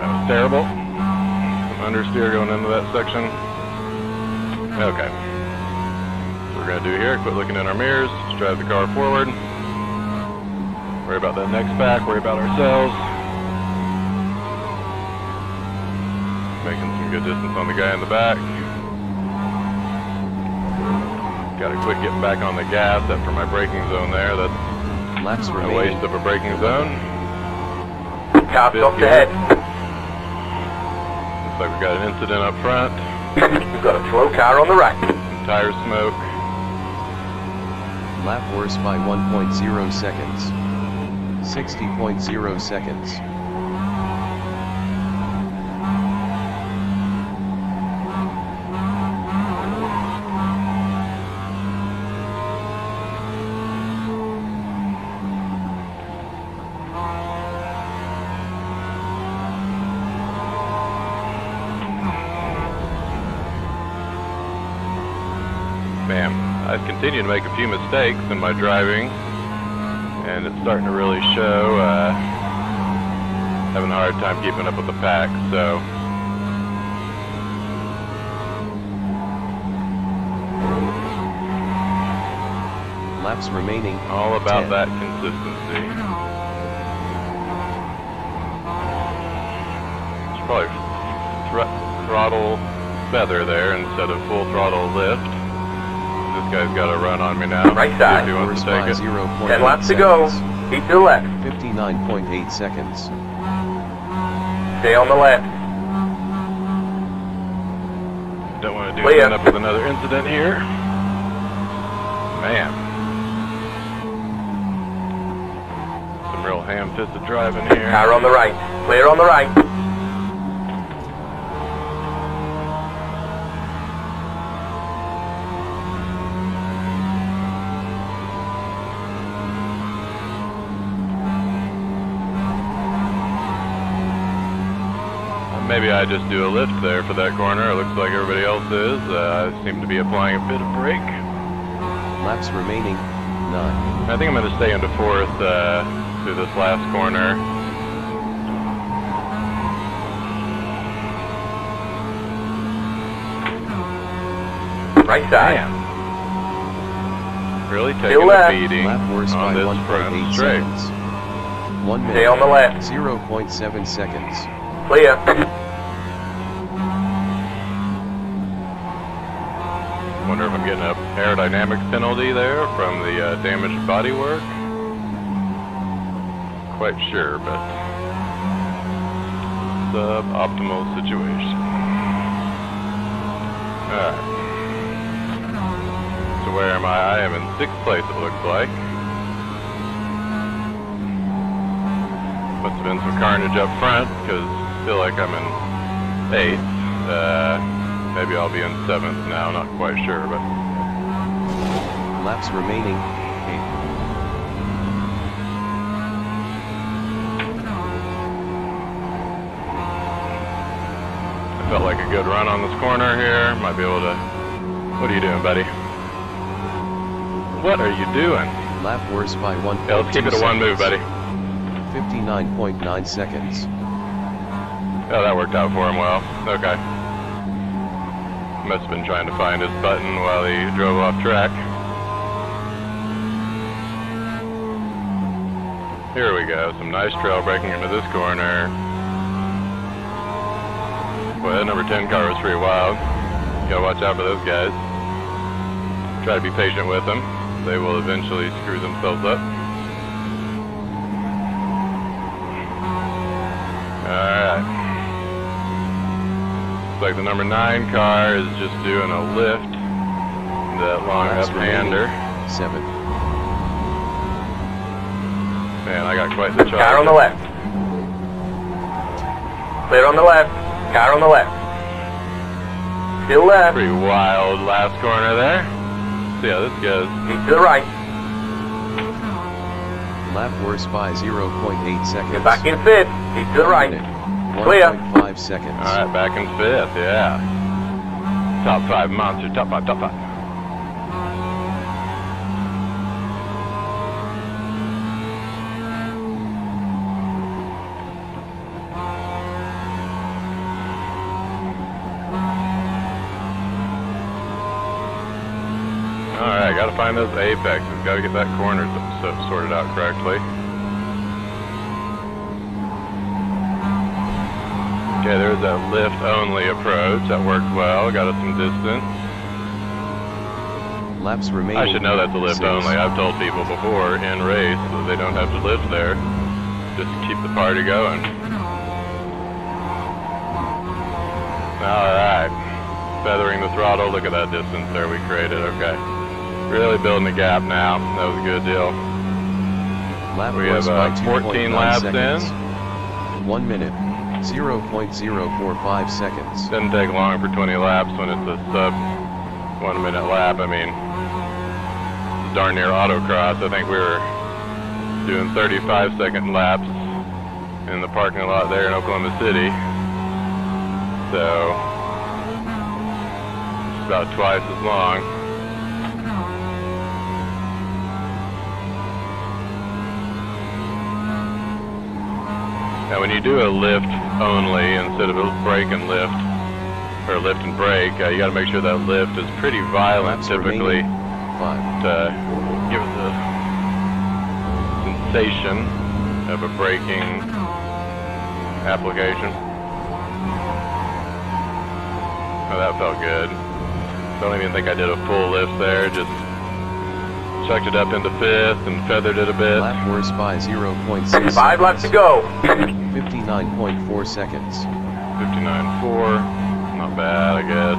That was terrible. Some understeer going into that section. Okay. What we're going to do here, quit looking in our mirrors, just drive the car forward. Worry about that next pack, worry about ourselves. Making some good distance on the guy in the back. Gotta quit getting back on the gas after my braking zone there. That's Laps a remaining. waste of a braking zone. Car Fifth stopped gear. ahead. Looks like we got an incident up front. You've got a slow car on the right. Some tire smoke. Lap worse by 1.0 seconds. 60.0 seconds. Man, I continue to make a few mistakes in my driving, and it's starting to really show. Having a hard time keeping up with the pack, so Laps remaining. all about 10. that consistency. Should probably throttle feather there instead of full throttle lift. This guy's got a run on me now. Right See side. if he wants Worse to take by it. 0.8 10 laps to go. seconds. Keep to the left. 59.8 seconds. Stay on the left. Don't want to do Clear. end up with another incident here. Man. Some real ham-fisted driving here. Car on the right. Clear on the right. Maybe I just do a lift there for that corner. It looks like everybody else is. I seem to be applying a bit of brake. Laps remaining. 9. I think I'm going to stay into fourth through this last corner. Right side. Man. Really Still taking a left. beating Lap worse on by this 1.8 front straight. seconds. 1 minute. Stay on the left. 0.7 seconds. Clear. Wonder if I'm getting a aerodynamic penalty there from the damaged bodywork. Quite sure, but suboptimal situation. Alright. So where am I? I am in 6th place, it looks like. Must have been some carnage up front, because I feel like I'm in 8th. Maybe I'll be in 7th now, not quite sure, but Laps remaining. 8. I felt like a good run on this corner here. Might be able to... What are you doing, buddy? What are you doing? Lap worse by 1.2 Yeah, let's keep it a one move, buddy. 59.9 seconds. Oh, that worked out for him well. Okay. Must have been trying to find his button while he drove off track. Here we go, some nice trail braking into this corner. Boy, that number 10 car was pretty wild. You gotta watch out for those guys. Try to be patient with them. They will eventually screw themselves up. Alright. Looks like the number 9 car is just doing a lift. That long up-hander. 7. Man, I got quite the charge. Car on the left. Clear on the left. Car on the left. Still left. Pretty wild last corner there. See how this goes. Keep to the right. Lap worse by 0.8 seconds. Get back in fifth. Keep to the right. Clear. 1.5 seconds. Alright, back in 5th, yeah. Top 5 monster, top 5, top 5. Alright, gotta find those apexes. Gotta get that corner sorted out correctly. Okay, there's that lift-only approach. That worked well. Got us some distance. Laps remaining. I should know that's a 6. lift-only. I've told people before in race that they don't have to lift there. Just keep the party going. Alright. Feathering the throttle. Look at that distance there we created. Okay. Really building the gap now. That was a good deal. Lap We have 14 laps in. 1 minute. 0.045 seconds. Doesn't take long for 20 laps when it's a sub 1 minute lap. I mean, it's darn near autocross. I think we were doing 35-second laps in the parking lot there in Oklahoma City. So, it's about twice as long. Now when you do a lift only instead of a brake and lift, or lift and brake, you got to make sure that lift is pretty violent typically to give it the sensation of a braking application. Oh, that felt good. Don't even think I did a full lift there, just chucked it up into 5th and feathered it a bit. Lap worse by 0.6. 5 laps to go. 59.4 seconds. 59.4, not bad, I guess.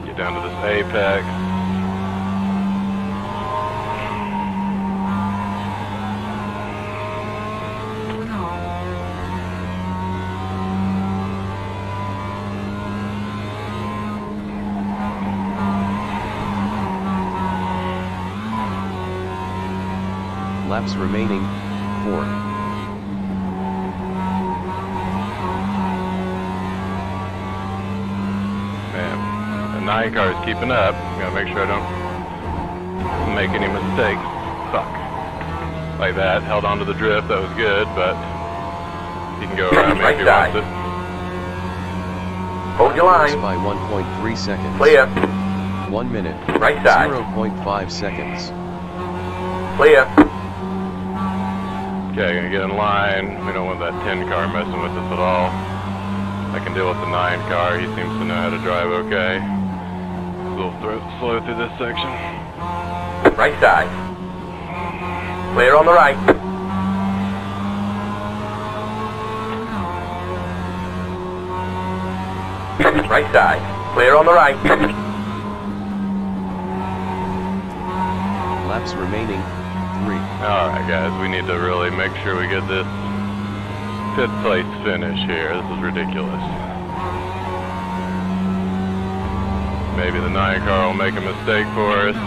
Get down to this apex. Laps remaining. 4. Man, the 9 car is keeping up. Gotta make sure I don't make any mistakes. Fuck. Like that. Held on to the drift. That was good, but he can go around me if he wants it. Hold your Worse line. by 1.3 seconds. Clear. 1 minute. Right side. 0.5 seconds. Clear. Okay, gonna get in line. We don't want that 10 car messing with us at all. I can deal with the 9 car. He seems to know how to drive okay. A little slow through this section. Right side. Clear on the right. Right side. Clear on the right. Laps remaining. 3. Alright guys, we need to really make sure we get this 5th place finish here. This is ridiculous. Maybe the 9 car will make a mistake for us.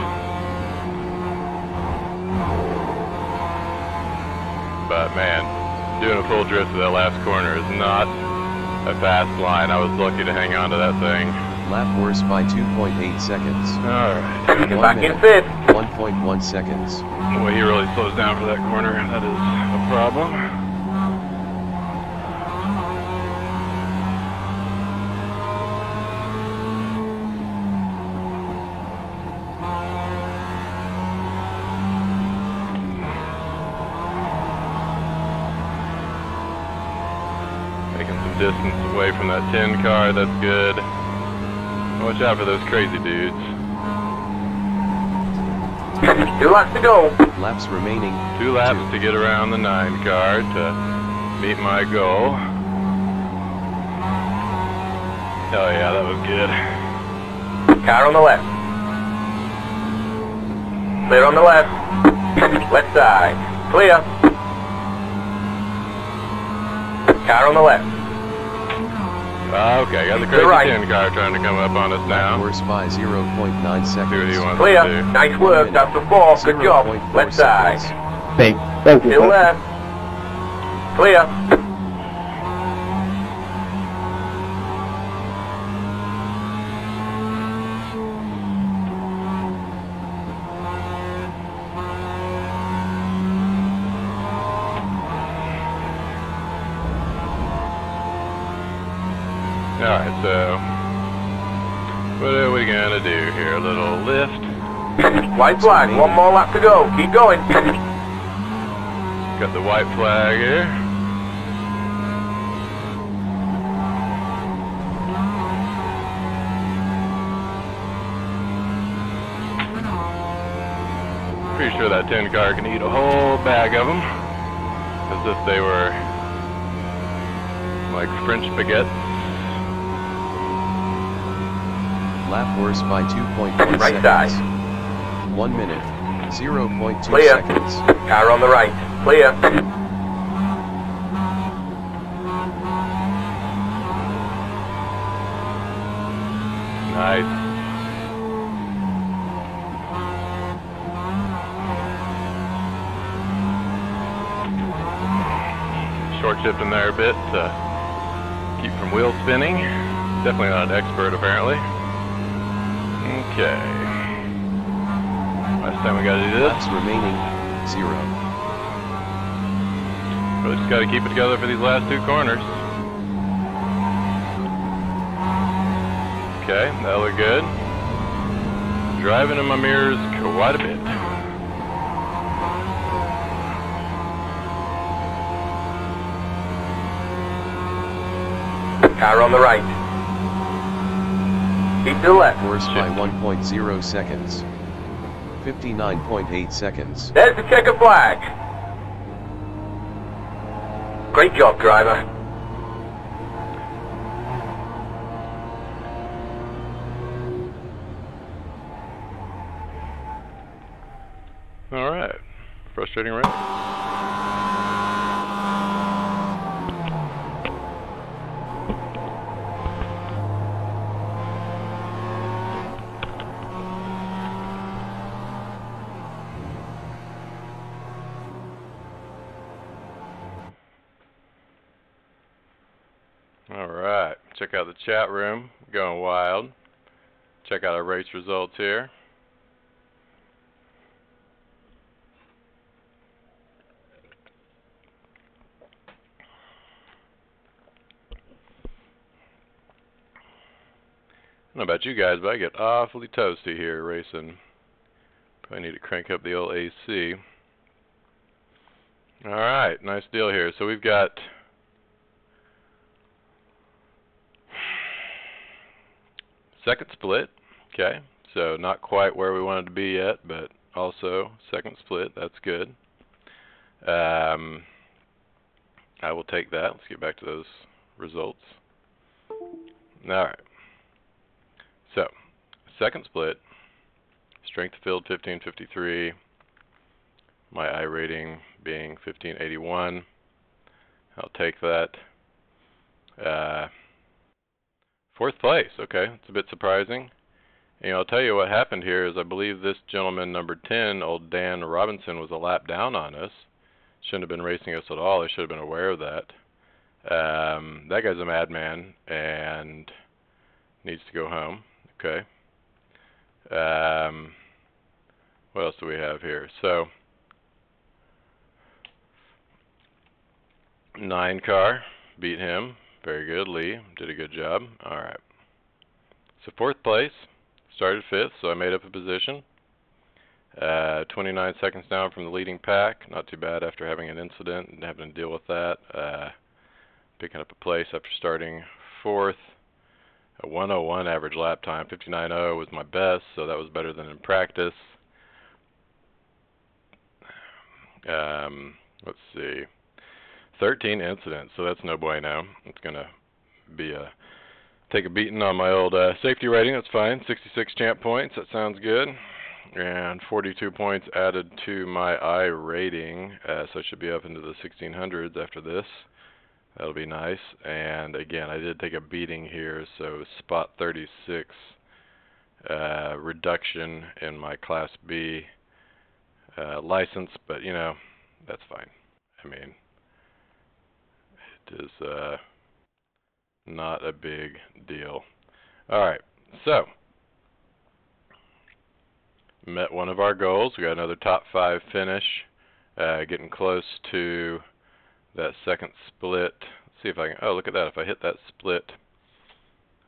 But man, doing a full drift to that last corner is not a fast line. I was lucky to hang on to that thing. Lap worse by 2.8 seconds. Alright. Get back in fifth. 1.1 seconds. Boy, he really slows down for that corner. That is a problem. distance away from that 10 car. That's good. Watch out for those crazy dudes. 2 laps to go. Laps remaining. 2 laps to get around the 9 car to meet my goal. Oh yeah, that was good. Car on the left. Clear on the left. Left side. Clear. Car on the left. Okay, got the crazy 10 car trying to come up on us now. Course by 0.9 See what he seconds. wants Clear. to do. Nice work. That's the 4. Good job. 0.4 Left side. seconds. Thank you. Still left. Clear. Alright, so what are we gonna do here? A little lift. White flag. 1 more lap to go. Keep going. Got the white flag here. Pretty sure that 10 car can eat a whole bag of them, as if they were like French baguettes. Lap worse by 2.1 Right seconds. side. 1 minute. 0.2 Clear. seconds. Car on the right. Clear. Nice. Short shifting there a bit to keep from wheel spinning. Definitely not an expert, apparently. Okay. Last time we gotta do this. Laps remaining. 0. Really just gotta keep it together for these last 2 corners. Okay, that looked good. Driving in my mirrors quite a bit. Car on the right. Keep to the left. Worse by 1.0 seconds. 59.8 seconds. There's the checker flag. Great job, driver. Alright. Frustrating race. Alright, check out the chat room, going wild. Check out our race results here. I don't know about you guys, but I get awfully toasty here racing. Probably need to crank up the old AC. Alright, nice deal here. So we've got second split, okay, so not quite where we wanted to be yet, but also second split, that's good. I will take that. Let's get back to those results. Alright, so second split, strength of field 1553, my iRating being 1581. I'll take that. Fourth place, okay, it's a bit surprising. And I'll tell you what happened here is I believe this gentleman, number 10, old Dan Robinson, was a lap down on us. Shouldn't have been racing us at all. I should have been aware of that. That guy's a madman and needs to go home, okay. What else do we have here? So, 9 car, beat him. Very good. Lee did a good job. Alright. So fourth place. Started 5th, so I made up a position. 29 seconds down from the leading pack. Not too bad after having an incident and having to deal with that. picking up a place after starting 4th. A 1:01 average lap time. 59:0 was my best, so that was better than in practice. Let's see. 13 incidents, so that's no bueno. It's going to be take a beating on my old safety rating. That's fine. 66 champ points. That sounds good. And 42 points added to my iRating, so I should be up into the 1600s after this. That'll be nice. And again, I did take a beating here, so spot 36 reduction in my Class B license, but you know, that's fine. I mean, it is not a big deal. Alright, so met one of our goals. We got another top 5 finish, getting close to that second split. Let's see if I can, oh look at that, if I hit that split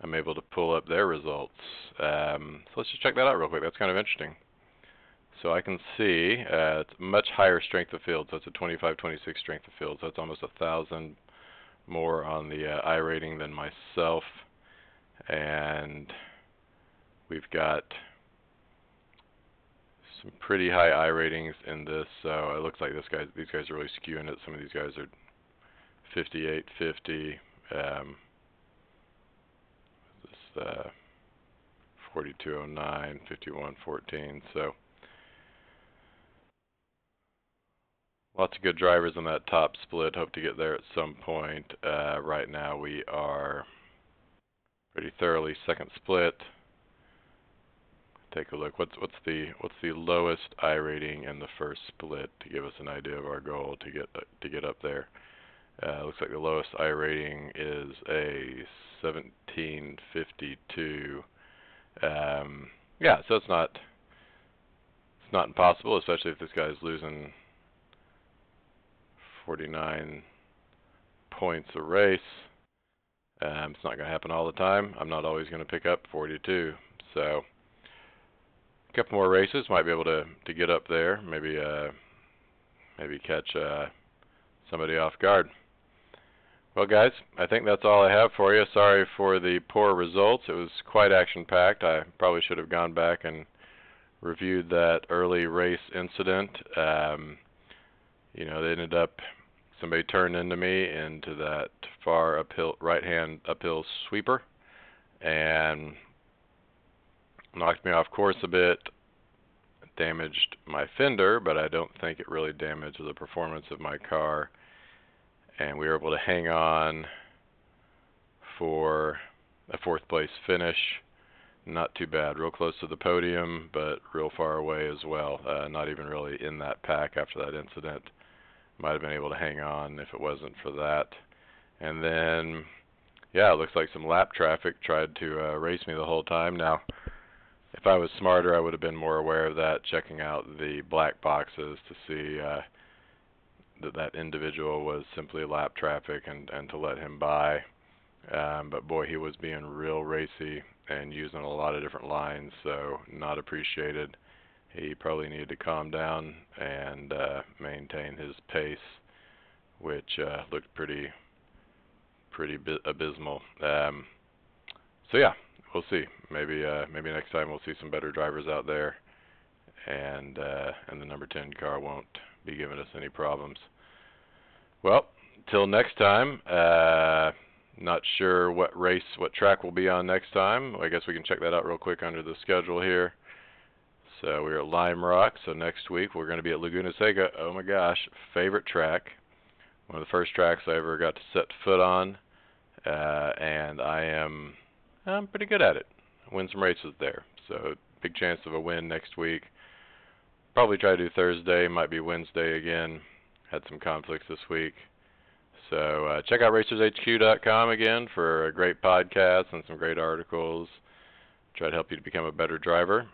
I'm able to pull up their results. So let's just check that out real quick. That's kind of interesting. So I can see it's much higher strength of field, so it's a 25-26 strength of field, so it's almost 1,000 more on the iRating than myself, and we've got some pretty high iRatings in this, so it looks like these guys are really skewing it. Some of these guys are 58, 50, this 4209, 5114, so lots of good drivers in that top split. Hope to get there at some point. Right now we are pretty thoroughly second split. Take a look. What's the lowest iRating in the first split to give us an idea of our goal to get up there? Looks like the lowest iRating is a 1752. Yeah, so it's not impossible, especially if this guy's losing 49 points a race. It's not going to happen all the time. I'm not always going to pick up 42. So a couple more races, might be able to get up there. Maybe catch somebody off guard. Well, guys, I think that's all I have for you. Sorry for the poor results. It was quite action-packed. I probably should have gone back and reviewed that early race incident. You know, they ended up, somebody turned into me into that far uphill, right-hand uphill sweeper and knocked me off course a bit, damaged my fender, but I don't think it really damaged the performance of my car. And we were able to hang on for a 4th place finish. Not too bad, real close to the podium, but real far away as well. Not even really in that pack after that incident. Might have been able to hang on if it wasn't for that. And then, yeah, it looks like some lap traffic tried to race me the whole time. Now, if I was smarter, I would have been more aware of that, checking out the black boxes to see that individual was simply lap traffic and to let him by. But boy, he was being real racy and using a lot of different lines, so not appreciated. He probably needed to calm down and maintain his pace, which looked pretty abysmal. So yeah, we'll see. Maybe next time we'll see some better drivers out there, and the number 10 car won't be giving us any problems. Well, till next time. Not sure what track we'll be on next time. I guess we can check that out real quick under the schedule here. So we're at Lime Rock, so next week we're going to be at Laguna Seca. Oh my gosh, favorite track. One of the first tracks I ever got to set foot on, and I'm pretty good at it. Win some races there, so big chance of a win next week. Probably try to do Thursday, might be Wednesday again. Had some conflicts this week. So check out racershq.com again for a great podcast and some great articles. Try to help you to become a better driver.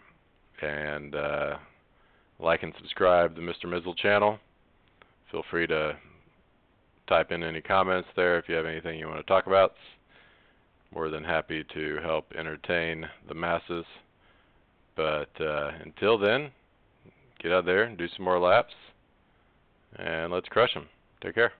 And like and subscribe to Mr. Mizzle channel. Feel free to type in any comments there if you have anything you want to talk about. More than happy to help entertain the masses. But until then, get out there and do some more laps. And let's crush them. Take care.